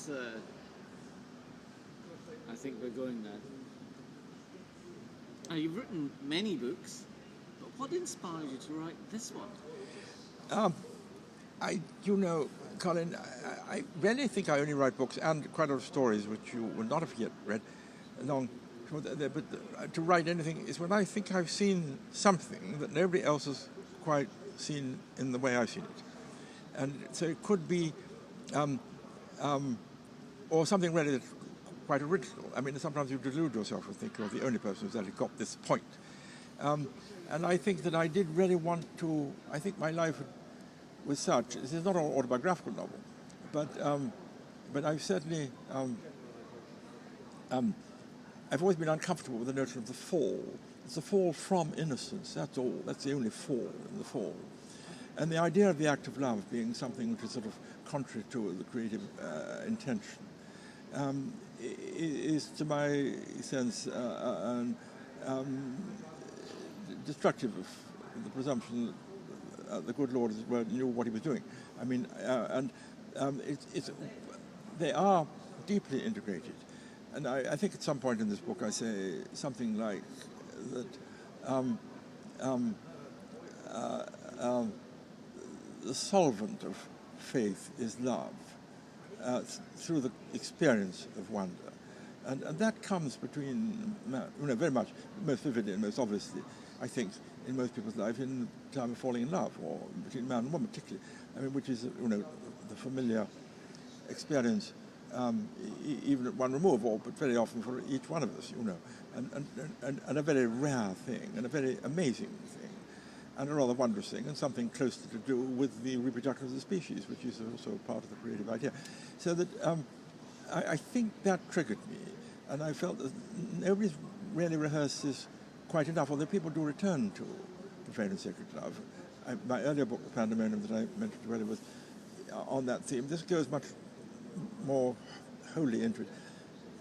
That's, I think we're going there. Now, you've written many books, but what inspired you to write this one? Colin, I really think I only write books and quite a lot of stories which you will not have yet read along. But to write anything is when I think I've seen something that nobody else has quite seen in the way I've seen it. And so it could be, or something really that's quite original. I mean, sometimes you delude yourself and think you're the only person who's actually got this point. And I think that I did really want to, I think my life was such, this is not an autobiographical novel, but I've certainly, I've always been uncomfortable with the notion of the fall. It's a fall from innocence, that's all. That's the only fall in the fall. And the idea of the act of love being something which is sort of contrary to the creative intention is, to my sense, destructive of the presumption that the good Lord knew what he was doing. I mean, they are deeply integrated. And I think at some point in this book I say something like that the solvent of faith is love through the experience of wonder. And that comes between, very much, most vividly and most obviously, I think, in most people's life in the time of falling in love, or between man and woman particularly. I mean, which is, the familiar experience, even at one remove, but very often for each one of us, and a very rare thing, and a very amazing thing, and a rather wondrous thing, and something closely to do with the reproduction of the species, which is also part of the creative idea. So that I think that triggered me, and I felt that nobody's really rehearsed this quite enough, although people do return to Faith and Sacred Love. My earlier book, The Pandemonium, that I mentioned already, was on that theme. This goes much more wholly into it.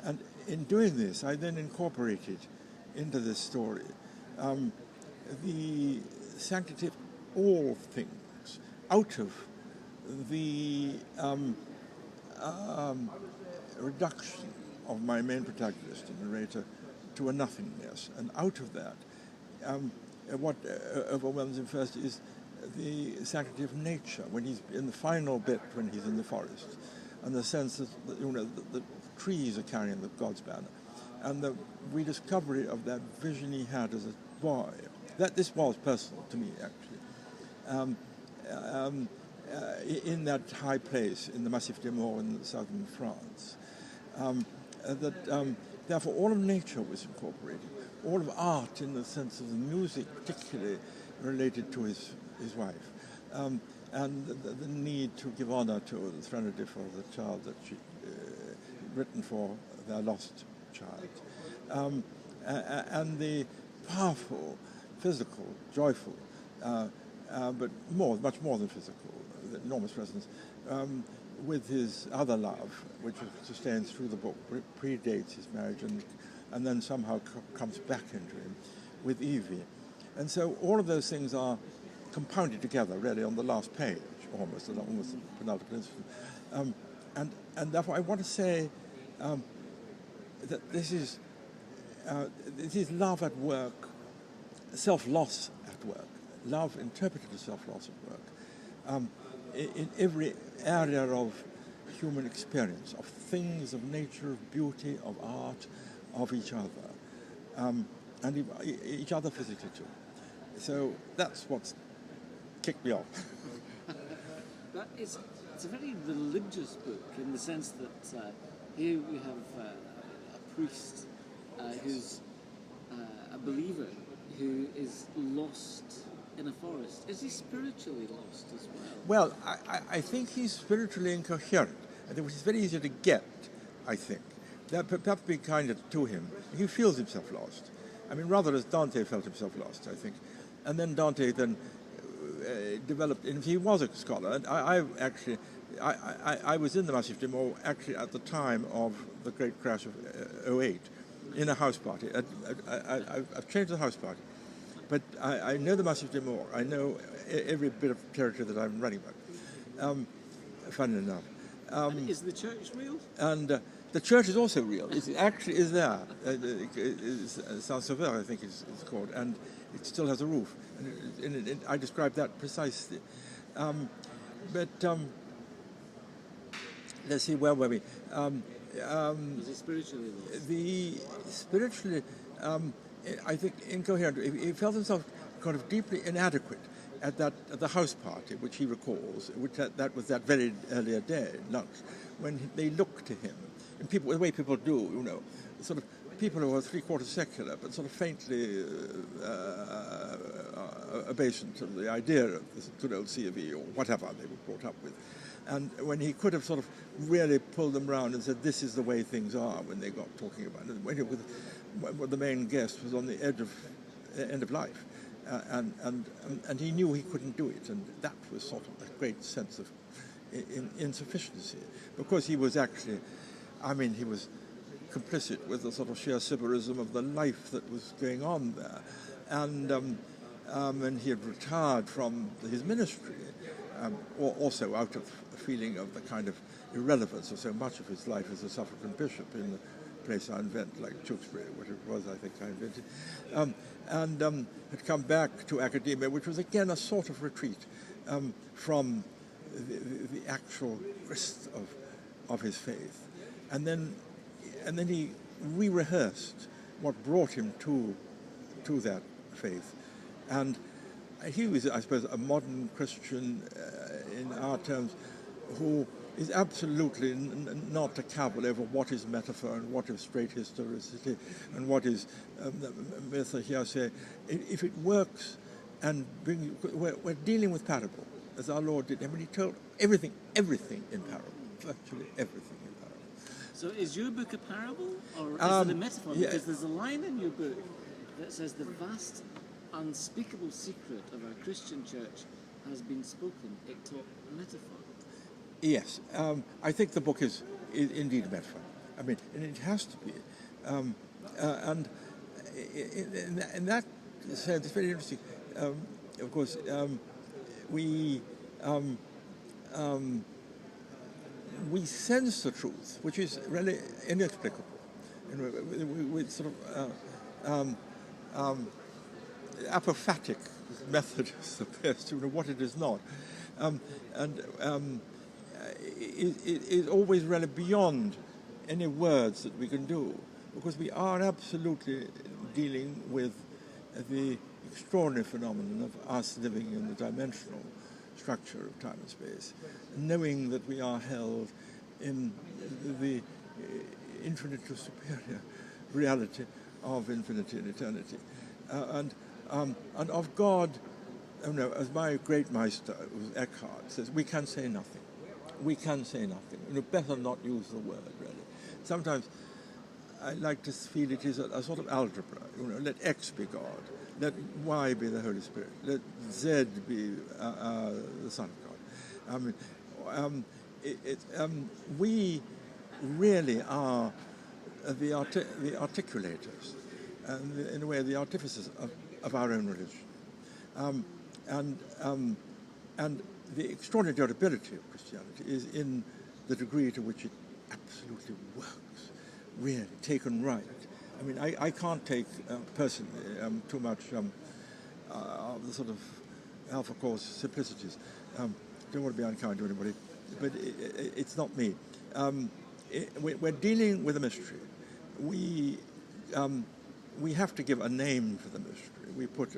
And in doing this, I then incorporated into this story the sanctity of all things, out of the reduction of my main protagonist and narrator to a nothingness. And out of that, what overwhelms him first is the sanctity of nature, when he's in the final bit, when he's in the forest, and the sense that the trees are carrying the God's banner, and the rediscovery of that vision he had as a boy. This was personal to me, actually. In that high place in the Massif des Morts in southern France, therefore all of nature was incorporated, all of art in the sense of the music, particularly related to his wife, and the need to give honor to the threnody for the child that she written for their lost child, and the powerful, physical, joyful, but much more than physical, the enormous presence, with his other love, which sustains through the book, predates his marriage and then somehow comes back into him with Evie. And so all of those things are compounded together, really, on the last page, almost the penultimate incident. And therefore I want to say that this is love at work, self-loss at work, love interpreted as self-loss at work, in every area of human experience, of things, of nature, of beauty, of art, of each other, and each other physically too. So that's what's kicked me off. It's a very religious book in the sense that here we have a priest who's a believer who is lost in a forest. Is he spiritually lost as well? Well, I think he's spiritually incoherent, which is very easy to get, I think. That perhaps be kinder to him. He feels himself lost. I mean, rather as Dante felt himself lost, I think. And then Dante developed, and he was a scholar, and I was in the Massif des Morts actually at the time of the great crash of 2008 in a house party. I've changed the house party, but I know the Massif des Morts. I know every bit of territory that I'm writing about, funnily enough. And is the church real? And the church is also real. It actually is there. Saint-Sauveur, I think it's called, and it still has a roof. And I described that precisely. But let's see, where were we? Was it spiritually lost? Spiritually, I think incoherent. He felt himself kind of deeply inadequate at the house party, which he recalls, which that was that very earlier day, lunch, when they looked to him, and people, the way people do, you know, sort of people who are three-quarters secular, but sort of faintly obeisant to the idea of this good old C of E or whatever they were brought up with. And when he could have sort of really pulled them round and said, this is the way things are, when they got talking about it, when the main guest was on the edge of end of life. And he knew he couldn't do it, and that was sort of a great sense of insufficiency, because he was actually, I mean, he was complicit with the sort of sheer sybaritism of the life that was going on there, and he had retired from his ministry, or also out of a feeling of the kind of irrelevance of so much of his life as a suffragan bishop in the place I invent, like Tewkesbury, what it was I think I invented, and had come back to academia, which was again a sort of retreat from the actual grist of his faith, and then he re-rehearsed what brought him to that faith, and he was, I suppose, a modern Christian in our terms, who is absolutely not a cavil over what is metaphor and what is straight historicity and what is myth or hearsay. If it works and we're dealing with parable, as our Lord did. I mean, he told everything in parable, virtually everything in parable. So is your book a parable, or is it a metaphor? Yeah. Because there's a line in your book that says the vast, unspeakable secret of our Christian church has been spoken. It taught metaphor. Yes, I think the book is indeed a metaphor. I mean, and it has to be. And in that sense, it's very interesting. Of course, we sense the truth, which is really inexplicable. With sort of apophatic method as to what it is not. It is always really beyond any words that we can do, because we are absolutely dealing with the extraordinary phenomenon of us living in the dimensional structure of time and space, knowing that we are held in the infinitely superior reality of infinity and eternity, and of God. As my great Meister, Eckhart, says, we can say nothing. We can say nothing. Better not use the word, really. Sometimes I like to feel it is a sort of algebra. Let X be God. Let Y be the Holy Spirit. Let Z be the Son of God. I mean, we really are the articulators, and in a way the artificers of our own religion. And the extraordinary durability of Christianity is in the degree to which it absolutely works, really, taken right. I mean, I can't take, personally, too much of the sort of alpha course simplicities. Don't want to be unkind to anybody, but it's not me. We're dealing with a mystery. We have to give a name for the mystery. We put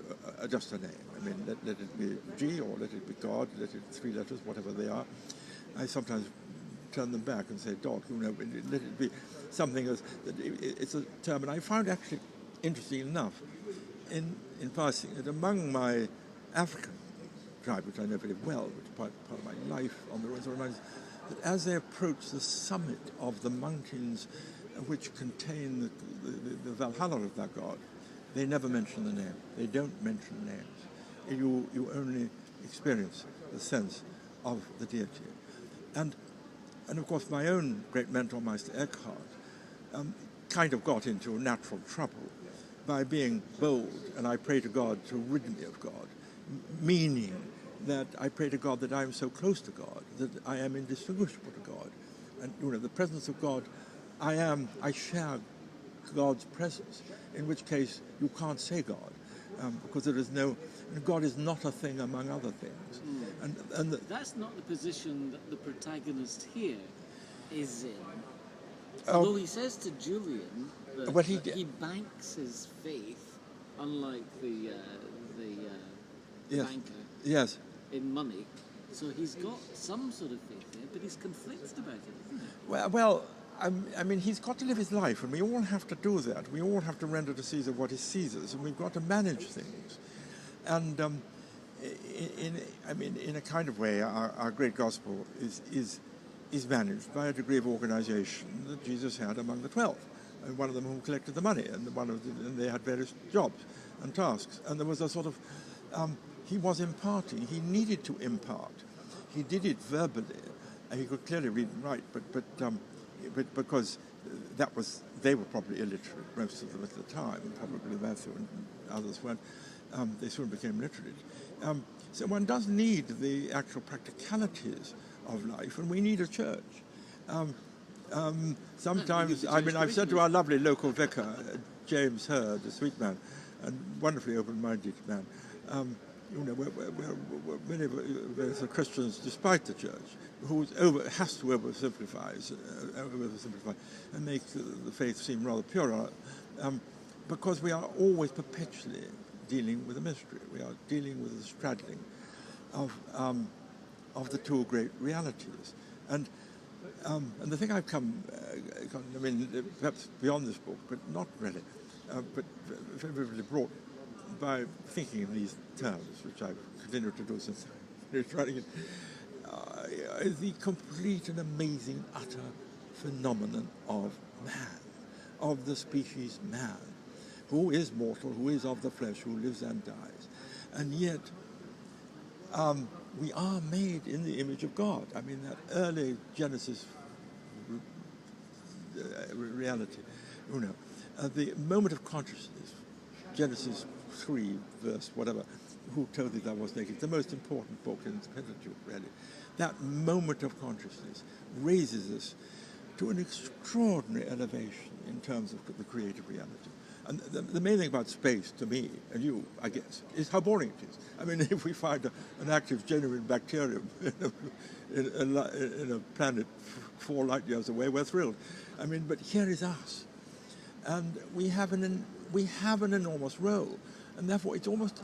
just a name. I mean, let it be G, or let it be God, let it 3 letters, whatever they are. I sometimes turn them back and say dog, let it be something else. It's a term, and I found actually interesting enough in passing that among my African tribe, which I know very well, which is part of my life on the roads, that as they approach the summit of the mountains which contain the Valhalla of their God, they never mention the name. They don't mention names. You only experience the sense of the deity. And of course, my own great mentor, Meister Eckhart, kind of got into natural trouble by being bold, and I pray to God to rid me of God, meaning that I pray to God that I am so close to God, that I am indistinguishable to God. And, the presence of God, I share God's presence, in which case you can't say God, because there is no, God is not a thing among other things. And that's not the position that the protagonist here is in. Although he says to Julian that he banks his faith, unlike the banker, yes, in money. So he's got some sort of faith there, but he's conflicted about it, isn't he? Well, I mean, he's got to live his life, and we all have to do that. We all have to render to Caesar what is Caesar's, and we've got to manage things. And in a kind of way, our great gospel is managed by a degree of organization that Jesus had among the 12, and one of them who collected the money, and and they had various jobs and tasks, and there was a sort of he was imparting. He needed to impart. He did it verbally. He could clearly read and write, but because they were probably illiterate, most of them at the time, probably Matthew and others weren't. They soon became literate. So one does need the actual practicalities of life, and we need a church. Sometimes, I've said to our lovely local vicar, James Hurd, a sweet man, and wonderfully open-minded man, many of the Christians, despite the church, who has to oversimplify and make the faith seem rather puerile, because we are always perpetually dealing with a mystery. We are dealing with the straddling of the two great realities. And the thing I've come, perhaps beyond this book, but not really, but very brought by thinking in these terms, which I've continued to do since I was writing it, is the complete and amazing, utter phenomenon of man, of the species man, who is mortal, who is of the flesh, who lives and dies. And yet, we are made in the image of God. I mean, that early Genesis reality, the moment of consciousness, Genesis 3, verse whatever, who told thee thou wast naked, the most important book in the Pentateuch, really. That moment of consciousness raises us to an extraordinary elevation in terms of the creative reality. And the main thing about space, to me, and you, I guess, is how boring it is. I mean, if we find an active, genuine bacterium in a planet 4 light years away, we're thrilled. I mean, but here is us. And we have an enormous role. And therefore, it's almost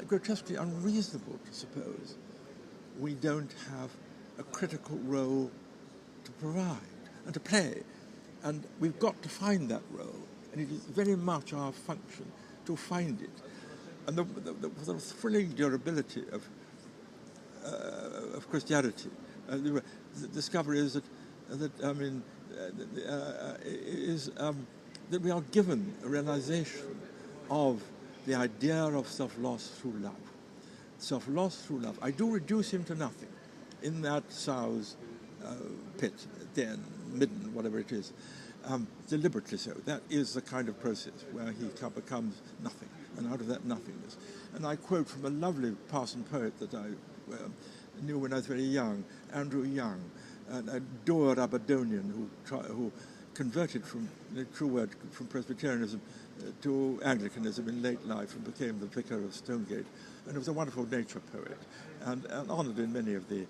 grotesquely unreasonable to suppose we don't have a critical role to provide and to play. And we've got to find that role. And it is very much our function to find it. And the thrilling durability of Christianity, the discovery is that we are given a realization of the idea of self-loss through love. Self-loss through love. I do reduce him to nothing in that sow's pit, den, midden, whatever it is. Deliberately so. That is the kind of process where he becomes nothing, and out of that nothingness. And I quote from a lovely parson poet that I knew when I was very young, Andrew Young, a dour Aberdonian who converted from the true word from Presbyterianism to Anglicanism in late life and became the vicar of Stonegate. And it was a wonderful nature poet, and honoured in many of the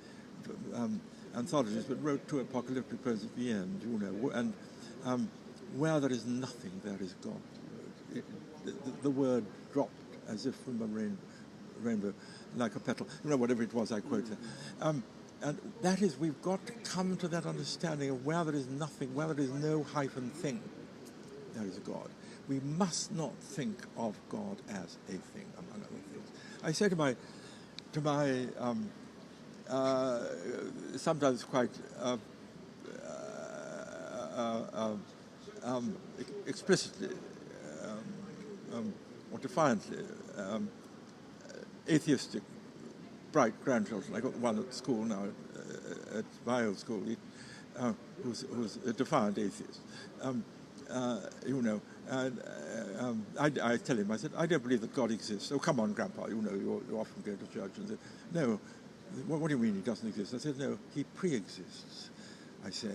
anthologies, but wrote two apocalyptic poems at the end, and where there is nothing, there is God. The word dropped as if from a rainbow, like a petal, whatever it was I quoted. And that is, we've got to come to that understanding of where there is nothing, where there is no hyphen thing, there is God. We must not think of God as a thing, among other things. I say to my sometimes quite explicitly or defiantly atheistic, bright grandchildren. I got one at school now, at my old school, who's a defiant atheist. And I tell him, I said, I don't believe that God exists. Oh, come on, Grandpa, you know, you often go to church and say, no, what do you mean he doesn't exist? I said, no, he pre-exists, I say.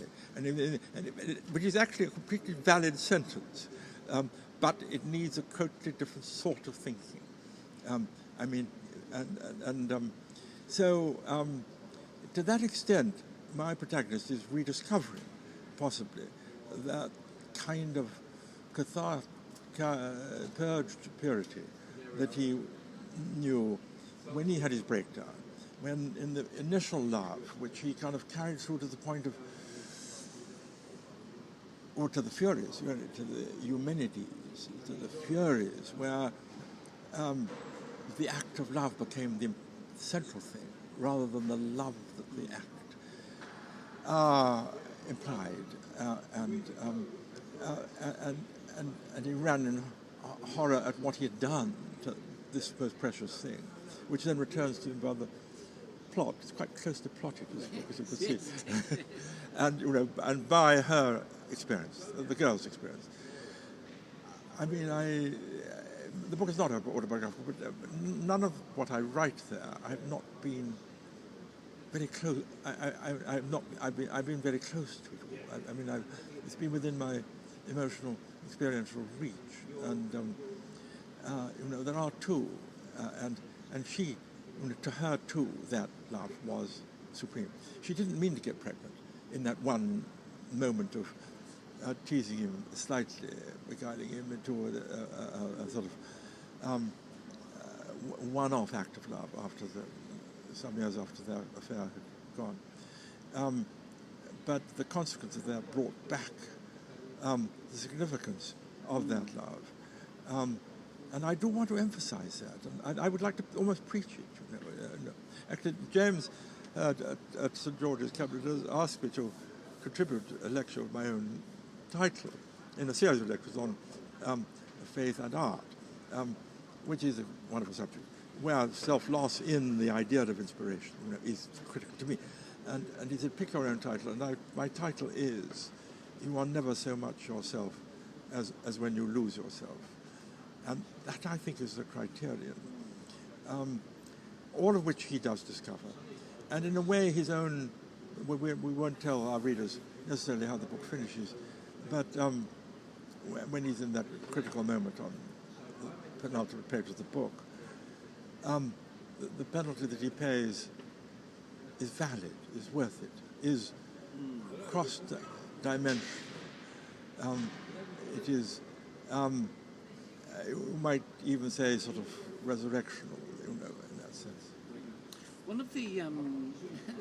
Which is actually a completely valid sentence, but it needs a totally different sort of thinking. So to that extent, my protagonist is rediscovering, possibly, that kind of purged purity that he knew when he had his breakdown, when in the initial love, which he kind of carried through to the point of, or to the Furies, really, to the Eumenides, to the Furies, where the act of love became the central thing, rather than the love that the act implied, and he ran in horror at what he had done to this most precious thing, which then returns to him by the plot. It's quite close to plotted, as you can see, and by her experience, the girl's experience. I mean, the book is not autobiographical, but none of what I write there, I have not been very close. I've been very close to it all. It's been within my emotional, experiential reach, and there are two, and she, to her too, that love was supreme. She didn't mean to get pregnant in that one moment of teasing him slightly, beguiling him into a sort of one-off act of love after some years after their affair had gone. But the consequences there brought back the significance of that love. And I do want to emphasize that. And I would like to almost preach it. Actually, James at St. George's Cabinet asked me to contribute a lecture of my own title in a series of lectures on faith and art, which is a wonderful subject, where self-loss in the idea of inspiration is critical to me. And he said, pick your own title. And my title is, you are never so much yourself as when you lose yourself. And that, I think, is the criterion, all of which he does discover. And in a way, his own, we won't tell our readers necessarily how the book finishes, but when he's in that critical moment on the penultimate page of the book, the penalty that he pays is valid, is worth it, is cross-dimensional. It is, you might even say, sort of resurrectional, in that sense. One of the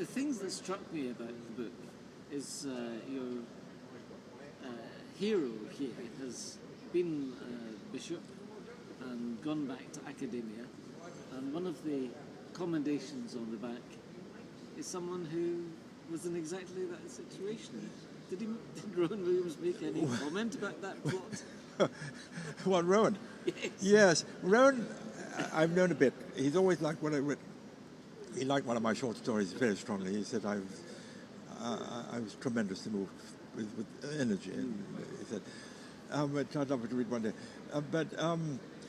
things that struck me about the book is your hero here has been a bishop and gone back to academia, and one of the commendations on the back is someone who was in exactly that situation. Did Rowan Williams make any comment about that plot? What, Rowan? Yes. Yes, Rowan, I've known a bit. He's always liked what I wrote. He liked one of my short stories very strongly. He said I was tremendously moved with energy, and he said, which I'd love to read one day.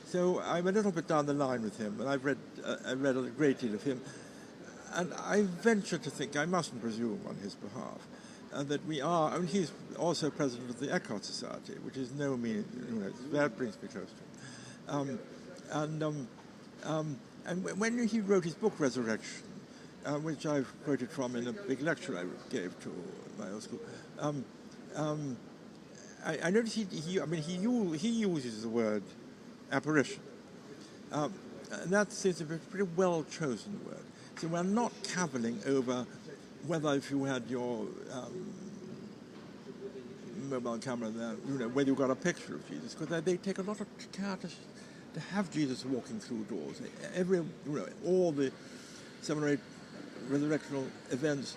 So I'm a little bit down the line with him, and I've read a great deal of him, and I venture to think, I mustn't presume on his behalf, that we are. I mean, he's also president of the Eckhart Society, which is no mean. That brings me close to him. And when he wrote his book Resurrection, which I've quoted from in a big lecture I gave to my old school, I noticed he uses the word apparition, and that seems to be a pretty well chosen word. So we're not cavilling over whether, if you had your mobile camera there, whether you got a picture of Jesus, because they take a lot of care to have Jesus walking through doors. All the 7 or 8 resurrectional events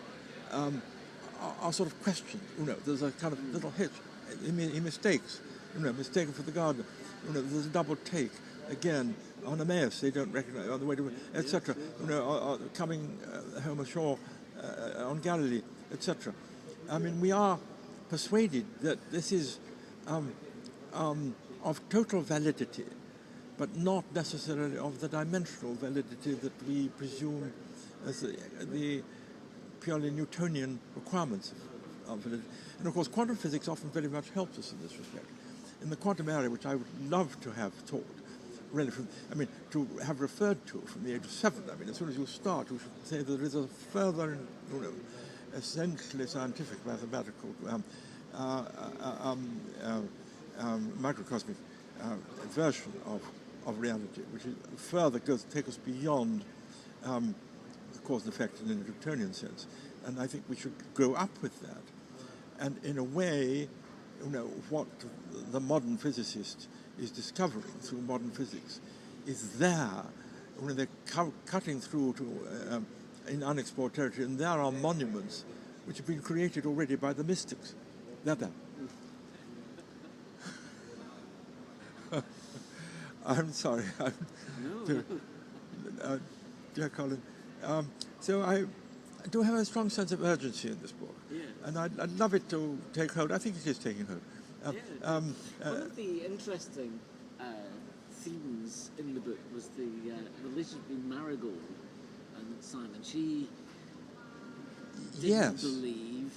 are sort of questioned. There's a kind of little hitch. He mistakes. Mistaken for the gardener. There's a double take. Again, on Emmaus, they don't recognize on the way to, etc. Coming home ashore on Galilee, etc. I mean, we are persuaded that this is of total validity, but not necessarily of the dimensional validity that we presume as the purely Newtonian requirements of validity. And of course, quantum physics often very much helps us in this respect. In the quantum area, which I would love to have taught, really to have referred to from the age of 7. As soon as you start, you should say that there is a further, essentially scientific, mathematical, microcosmic version of reality, which is further take us beyond cause and effect in a Newtonian sense. And I think we should grow up with that. And in a way, what the modern physicist is discovering through modern physics is there, when they're cutting through to in unexplored territory, and there are monuments which have been created already by the mystics. They're there. I'm sorry. Dear Colin. So I do have a strong sense of urgency in this book. Yeah. And I'd love it to take hold. I think it is taking hold. One of the interesting themes in the book was the relationship between Marigold and Simon. She didn't believe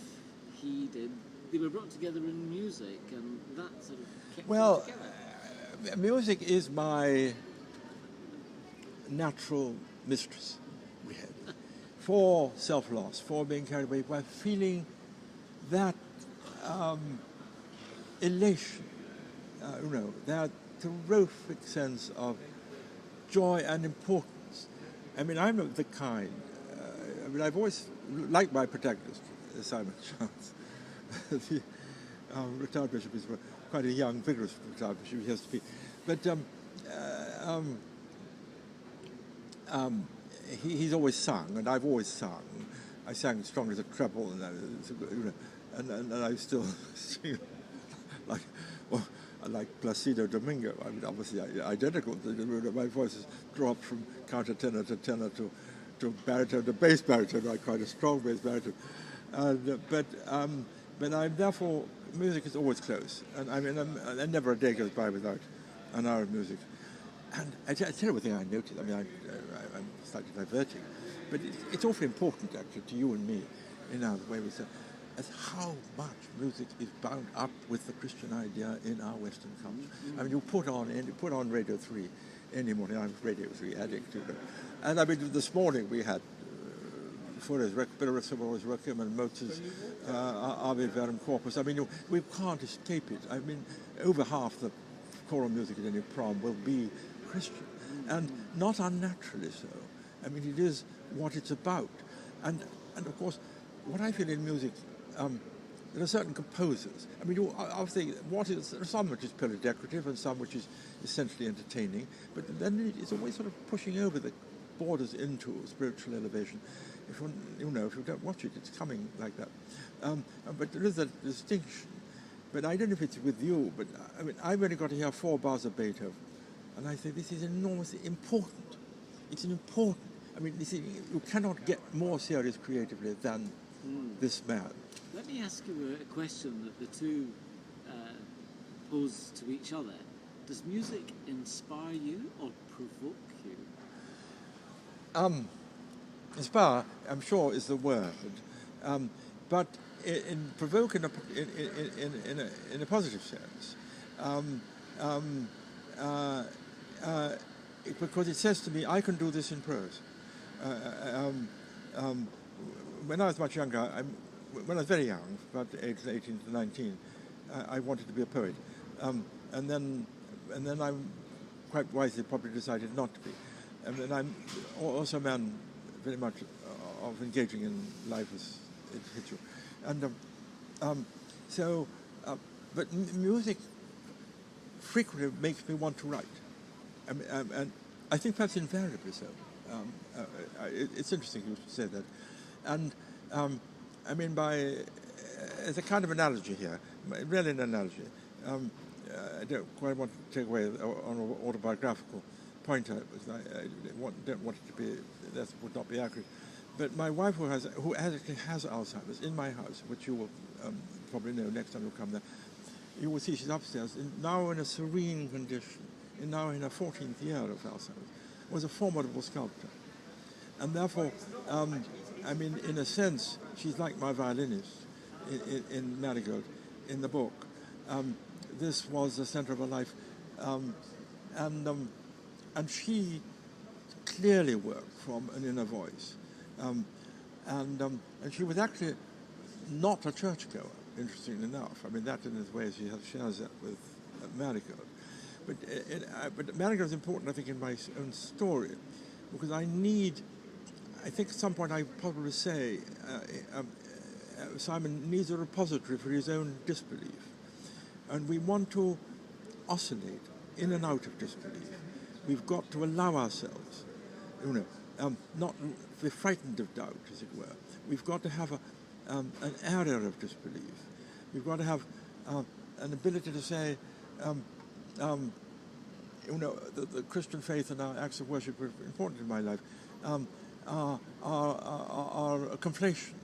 he did. They were brought together in music, and that sort of kept them together. Music is my natural mistress, really, for self-loss, for being carried away by feeling that elation, that terrific sense of joy and importance. I'm the kind, I've always liked my protagonist, Simon Chance. The retired bishop is quite a young, vigorous retired bishop, he has to be. But he's always sung, and I've always sung. I sang strong as a treble, and I still sing like Placido Domingo. Obviously identical. My voice has dropped from countertenor to tenor to baritone to bass baritone, like quite a strong bass baritone. But I'm therefore, music is always close, and never a day goes by without an hour of music. And I tell you one thing I noticed. I'm slightly diverting, but it's awfully important actually to you and me, the way we say, as how much music is bound up with the Christian idea in our Western culture. You put on Radio 3 any morning. I'm a Radio 3 addict, And this morning we had Fuller's Requiem and Mozart's Ave Verum Corpus. We can't escape it. Over half the choral music at any prom will be Christian, and not unnaturally so. It is what it's about. And of course, what I feel in music, there are certain composers. Obviously, there's some which is purely decorative and some which is essentially entertaining, but then it's always sort of pushing over the borders into spiritual elevation. If you don't watch it, it's coming like that. But there is a distinction. But I don't know if it's with you, but I've only got to hear 4 bars of Beethoven, and I say this is enormously important. It's an important. You cannot get more serious creatively than this man. Let me ask you a question that the two pose to each other. Does music inspire you or provoke you? Inspire, I'm sure, is the word, but in provoke in a positive sense, because it says to me, I can do this in prose. When I was much younger, when I was very young, about the age of 18 to 19, I wanted to be a poet, and then I quite wisely probably decided not to be. And then I'm also a man very much of engaging in life as it hits you. And but music frequently makes me want to write. And I think perhaps invariably so. It's interesting you should say that. And as a kind of analogy here, really an analogy, I don't quite want to take away on an autobiographical point, I don't want it to be, that would not be accurate. But my wife, who actually has Alzheimer's, in my house, which you will probably know next time you come there, you will see she's upstairs, now in a serene condition, now in her 14th year of Alzheimer's, was a formidable sculptor. And therefore, I mean, in a sense, she's like my violinist in Marigold, in the book. This was the center of her life. And she clearly worked from an inner voice. And she was actually not a churchgoer, interestingly enough. I mean, that in his way she shares that with Marigold. But Marigold is important, I think, in my own story, because I think at some point I probably say Simon needs a repository for his own disbelief. And we want to oscillate in and out of disbelief. We've got to allow ourselves, not be frightened of doubt, as it were. We've got to have an area of disbelief. We've got to have an ability to say, the Christian faith and our acts of worship are important in my life, are a conflation.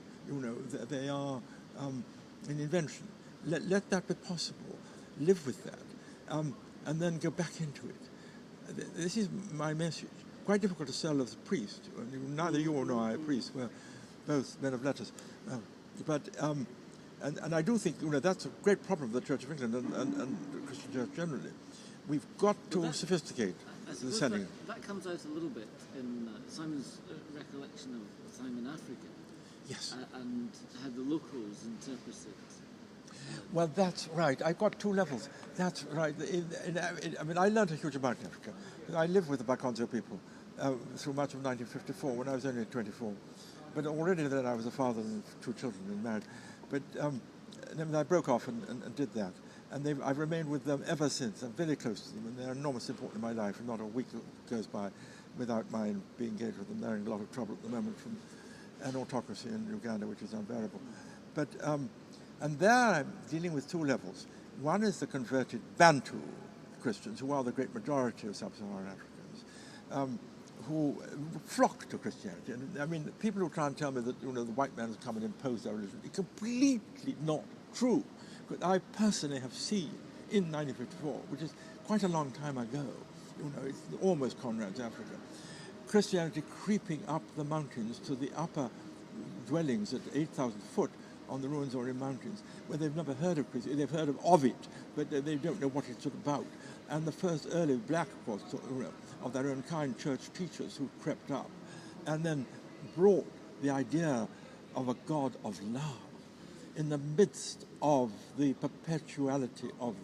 They are an invention. Let that be possible. Live with that, and then go back into it. This is my message. Quite difficult to sell as a priest. Neither you nor I are priests. We're both men of letters. And I do think that's a great problem of the Church of England and the Christian Church generally. We've got to sophisticate the selling. That comes out a little bit in Simon's recollection of time in Africa. Yes. And how the locals interpret it. Well, that's right. I've got two levels. That's right. I mean, I learned a huge amount in Africa. I lived with the Bakonzo people through much of 1954 when I was only 24. But already then I was a father of two children and married. But then I broke off and did that. And I've remained with them ever since. I'm very close to them, and they're enormously important in my life. And not a week goes by without mine being engaged with them. They're in a lot of trouble at the moment from an autocracy in Uganda, which is unbearable. But and there I'm dealing with two levels. One is the converted Bantu Christians, who are the great majority of sub-Saharan Africans, who flock to Christianity. And I mean, people who try and tell me that the white man has come and imposed their religion, it's completely not true. But I personally have seen in 1954, which is quite a long time ago, it's almost Conrad's Africa, Christianity creeping up the mountains to the upper dwellings at 8,000 foot on the Ruwenzori Mountains, where they've never heard of Christianity. They've heard of it, but they don't know what it's about. And the first early black, of course, of their own kind church teachers who crept up and then brought the idea of a God of love in the midst of the perpetuality of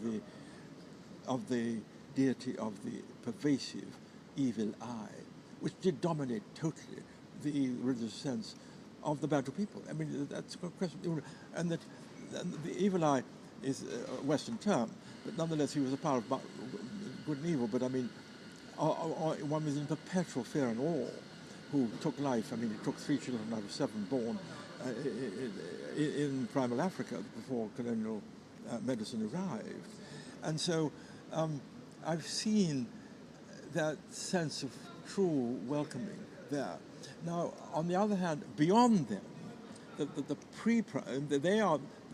the deity of the pervasive evil eye, which did dominate totally the religious sense of the Bantu people. I mean, that's a question. And that the evil eye is a Western term, but nonetheless he was a power of good and evil. But I mean, one was in perpetual fear and awe, who took life. I mean, he took 3 children out of 7 born in primal Africa before colonial medicine arrived. And so I've seen that sense of true welcoming there. Now, on the other hand, beyond them, the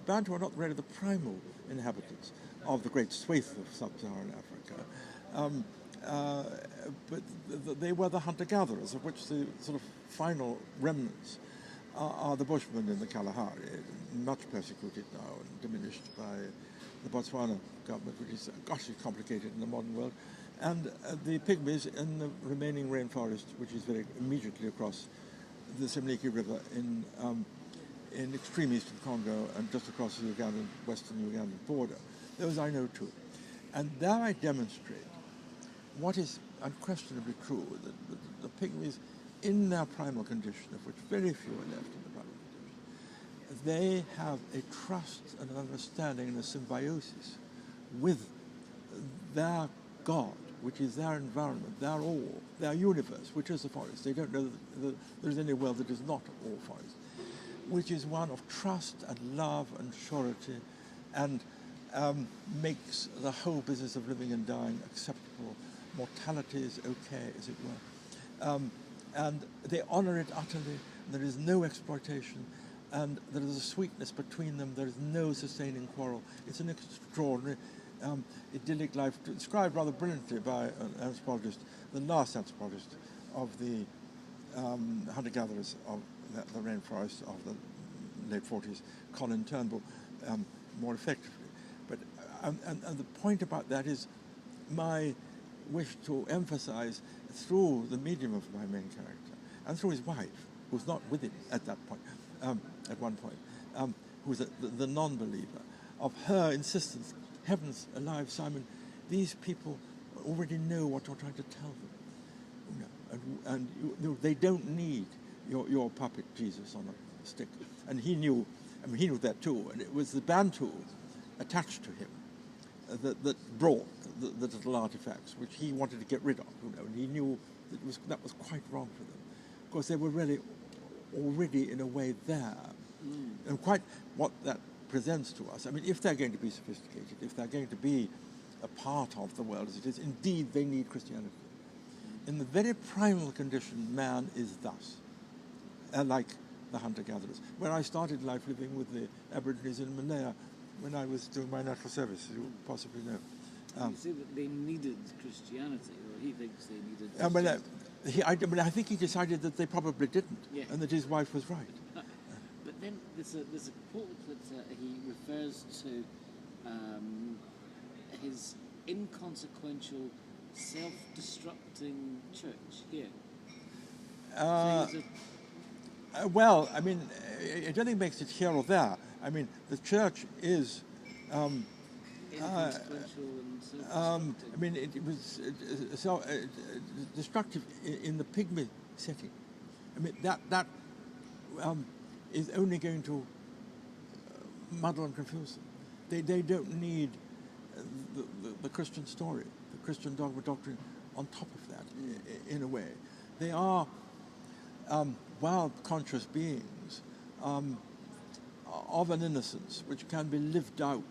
Bantu are not really the primal inhabitants of the great swathe of sub-Saharan Africa, but they were the hunter-gatherers, of which the sort of final remnants are the Bushmen in the Kalahari, much persecuted now and diminished by the Botswana government, which is goshly complicated in the modern world, and the Pygmies in the remaining rainforest, which is very immediately across the Semliki River in extreme eastern Congo and just across the western Ugandan border. Those I know too. And there I demonstrate what is unquestionably true, that the Pygmies, in their primal condition, of which very few are left in the primal condition, they have a trust and an understanding and a symbiosis with their God, which is their environment, their all, their universe, which is the forest. They don't know that there's any world that is not all forest, which is one of trust and love and surety, and makes the whole business of living and dying acceptable. Mortality is okay, as it were. And they honor it utterly. There is no exploitation. and there is a sweetness between them. There is no sustaining quarrel. It's an extraordinary idyllic life, described rather brilliantly by an anthropologist, the last anthropologist of the hunter-gatherers of the rainforest of the late 40s, Colin Turnbull, more effectively. But and the point about that is my wish to emphasize through the medium of my main character and through his wife, who's not with him at that point, at one point, who's the non-believer, of her insistence, heavens alive, Simon, these people already know what you're trying to tell them. And they don't need your puppet Jesus on a stick. And he knew that too, and it was the Bantu attached to him that brought the little artifacts, which he wanted to get rid of, and he knew that was quite wrong for them. Of course, they were really already in a way there, and quite what that presents to us. I mean, if they're going to be sophisticated, if they're going to be a part of the world as it is, indeed they need Christianity. In the very primal condition, man is thus, like the hunter-gatherers. When I started life living with the Aborigines in Malaya, when I was doing my national service, you possibly know. You say that they needed Christianity, or he thinks they needed Christianity. I think he decided that they probably didn't, and that his wife was right. But then there's a quote that he refers to his inconsequential, self-destructing church here. Well, I mean, I don't think it makes it here or there. I mean, the church is inconsequential and self-destructing. I mean, it was destructive in the pygmy setting. I mean, that is only going to muddle and confuse them. They don't need the Christian story, the Christian dogma doctrine on top of that, in a way. They are wild, conscious beings of an innocence which can be lived out,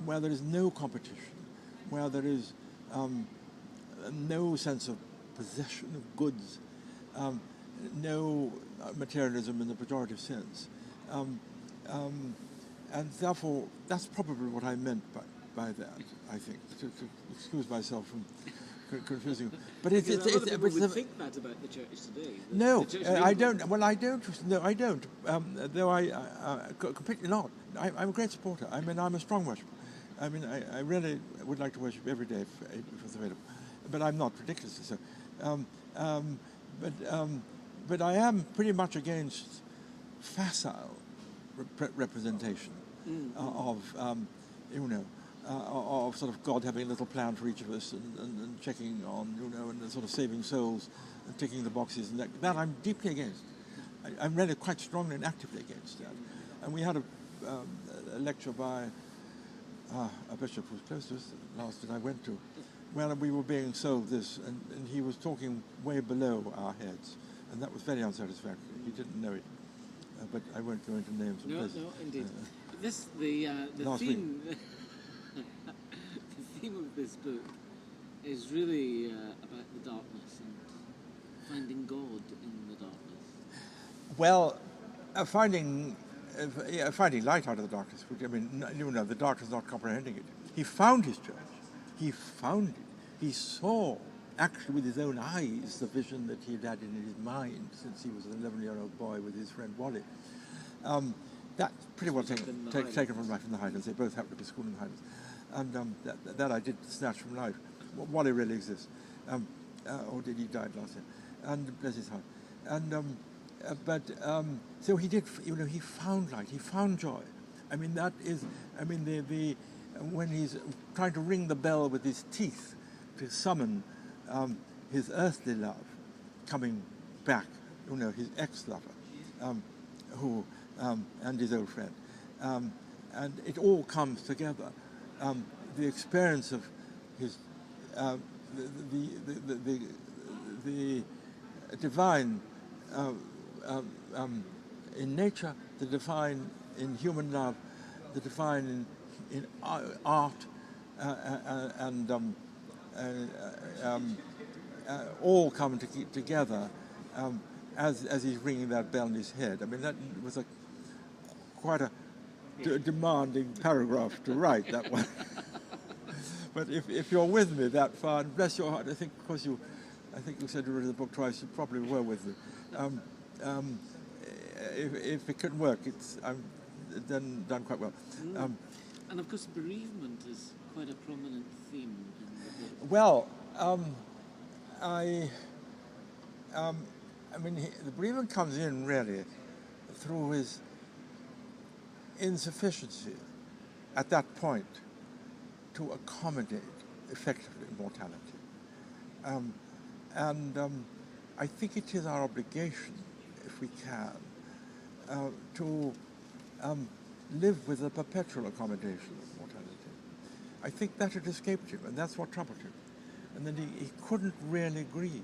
where there is no competition, where there is no sense of possession of goods, no materialism in the pejorative sense. And therefore, that's probably what I meant by that, I think, to excuse myself from confusing. But it's people would think that about the church today. No, I don't. Well, I don't. No, I don't. Though I completely not. I'm a great supporter. I mean, I'm a strong worshiper. I mean, I really would like to worship every day if it was available. But I'm not ridiculously so. But I am pretty much against facile representation of of sort of God having a little plan for each of us and checking on, and sort of saving souls and ticking the boxes. And that I'm deeply against. I'm really quite strongly and actively against that. And we had a lecture by a bishop who was close to us, the last that I went to, where we were being sold this, and he was talking way below our heads. And that was very unsatisfactory. He didn't know it. But I won't go into names. No, indeed. The theme... the theme of this book is really about the darkness and finding God in the darkness. Well, finding light out of the darkness. I mean, the darkness not comprehending it. He found his church. He found it. He saw, actually with his own eyes, the vision that he had had in his mind since he was an 11-year-old boy with his friend Wally. That's pretty well taken from life in the Highlands. They both happened to be schooled in the Highlands. And that I did snatch from life. Wally really exists. Or did he died last year? And bless his heart. And so he did. He found light. He found joy. I mean, that is. I mean, the when he's trying to ring the bell with his teeth to summon his earthly love coming back. His ex-lover, who and his old friend, and it all comes together. The experience of his the divine in nature, the divine in human love, the divine in art, and all come together as he's ringing that bell in his head. I mean, that was quite a demanding paragraph to write, that one. But if you're with me that far, and bless your heart, I think because I think you said you read the book twice, you probably were with me. If it can work, it's done quite well. And of course, bereavement is quite a prominent theme in the book. Well, I mean, the bereavement comes in really through his insufficiency at that point to accommodate effectively mortality. I think it is our obligation, if we can, to live with a perpetual accommodation of mortality. I think that had escaped him, and that's what troubled him. And then he couldn't really grieve.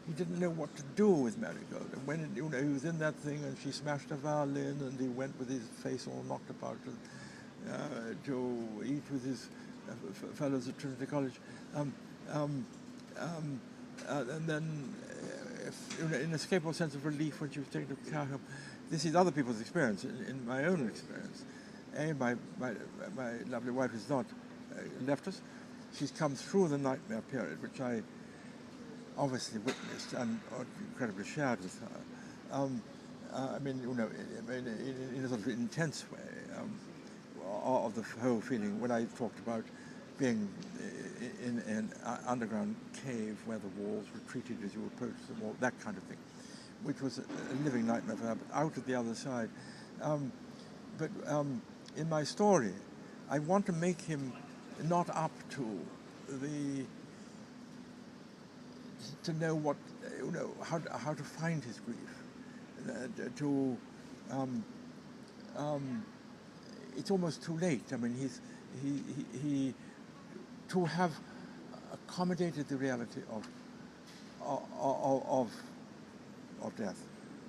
He didn't know what to do with Marigold. And when he was in that thing, and she smashed a violin, and he went with his face all knocked about to eat with his fellows at Trinity College, and then an inescapable sense of relief when she was taken to care home. This is other people's experience. In my own experience, my lovely wife has not left us. She's come through the nightmare period, which I obviously witnessed and incredibly shared with her. I mean, in a sort of intense way, of the whole feeling when I talked about being in an underground cave where the walls retreated as you approached the wall, that kind of thing, which was a living nightmare for her, but out at the other side. But in my story, I want to make him not up to know what, how to find his grief, it's almost too late. I mean, he to have accommodated the reality of death,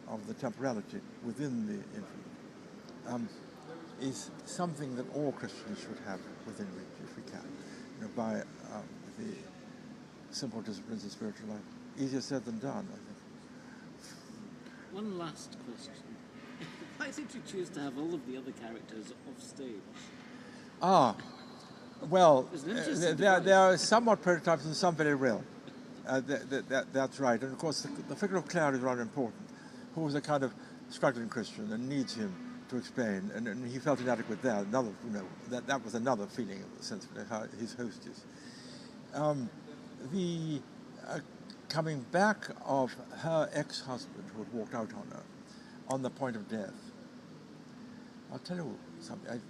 of the temporality within the infinite, is something that all Christians should have within reach, if we can, by the simple disciplines of spiritual life. Easier said than done, I think. One last question. Why did you choose to have all of the other characters off stage? Well, there are somewhat prototypes and some very real. That's right. And of course, the figure of Claire is rather important, who was a kind of struggling Christian and needs him to explain. And he felt inadequate there. That was another feeling of the sense of how his hostess. The coming back of her ex-husband who had walked out on her on the point of death. I'll tell you something.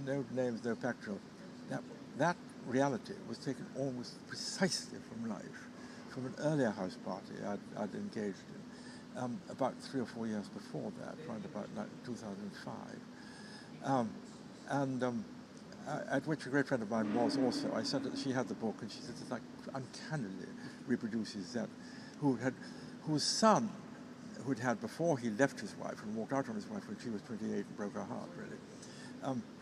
No names, no factual. That reality was taken almost precisely from life, from an earlier house party I'd engaged in about 3 or 4 years before that, around about 2005. At which a great friend of mine was also. I said that she had the book, and she said it like uncannily reproduces that, whose son, who'd had before he left his wife and walked out on his wife when she was 28 and broke her heart, really,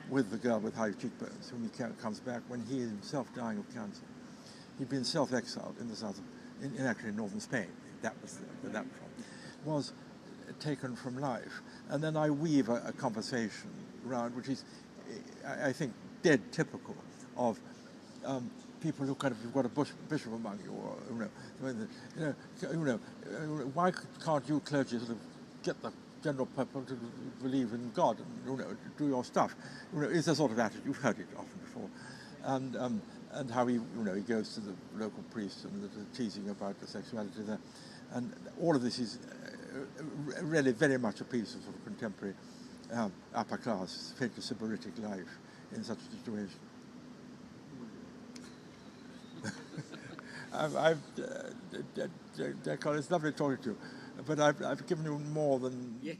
with the girl with high cheekbones, whom he comes back when he is himself dying of cancer. He'd been self-exiled in the south of, actually in northern Spain. That was where that from, was taken from life. And then I weave a conversation around, which is, I think, dead typical of people who kind of, you've got a bishop among you, or why can't you clergy sort of get the general people to believe in God and do your stuff? It's a sort of attitude. You've heard it often before, and how he goes to the local priest and the teasing about the sexuality there, and all of this is really very much a piece of sort of contemporary upper class, faintly sybaritic life in such a situation. It's lovely talking to you, but I've given you more than... Yes.